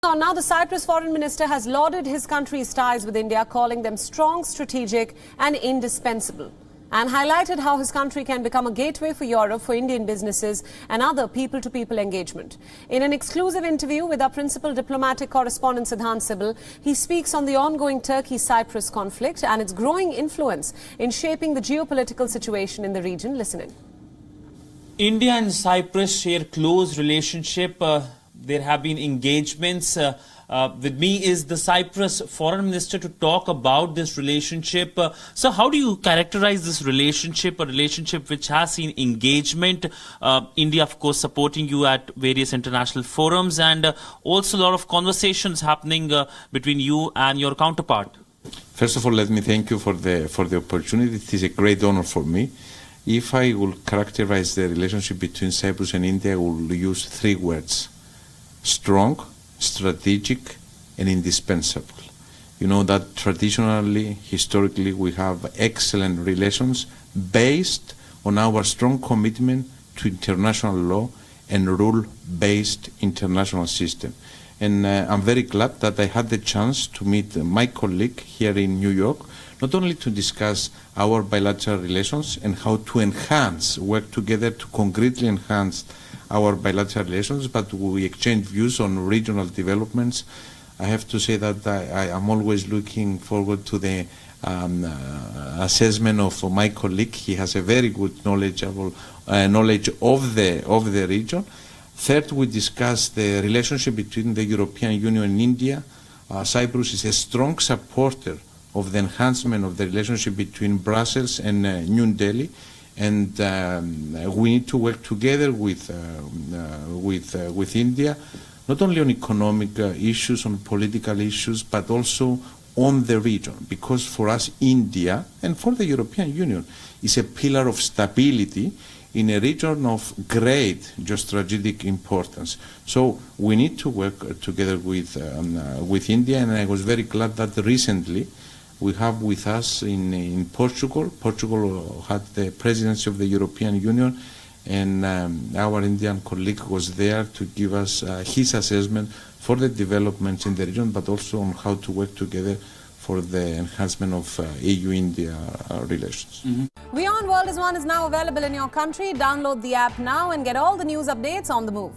Now, the Cyprus foreign minister has lauded his country's ties with India, calling them strong, strategic and indispensable, and highlighted how his country can become a gateway for Europe for Indian businesses and other people-to-people engagement. In an exclusive interview with our principal diplomatic correspondent Siddhant Sibal, he speaks on the ongoing Turkey-Cyprus conflict and its growing influence in shaping the geopolitical situation in the region. Listen in. India and Cyprus share close relationship. There have been engagements. With me is the Cyprus foreign minister to talk about this relationship. So how do you characterize this relationship, a relationship which has seen engagement? India, of course, supporting you at various international forums, and also a lot of conversations happening between you and your counterpart. First of all, let me thank you for the opportunity. It is a great honor for me. If I will characterize the relationship between Cyprus and India, I will use three words: strong, strategic and indispensable. You know that traditionally, historically, we have excellent relations based on our strong commitment to international law and rule-based international system. And I'm very glad that I had the chance to meet my colleague here in New York, not only to discuss our bilateral relations and how to work together to concretely enhance our bilateral relations, but we exchange views on regional developments. I have to say that I am always looking forward to the assessment of my colleague. He has a very good knowledge of the region. Third, we discussed the relationship between the European Union and India. Cyprus is a strong supporter of the enhancement of the relationship between Brussels and New Delhi. And we need to work together with India, not only on economic issues, on political issues, but also on the region. Because for us, India, and for the European Union, is a pillar of stability in a region of great geostrategic importance. So we need to work together with India, and I was very glad that recently we have with us in Portugal. Portugal had the presidency of the European Union, and our Indian colleague was there to give us his assessment for the developments in the region, but also on how to work together for the enhancement of EU-India relations. WION World is One is now available in your country. Download the app now and get all the news updates on the move.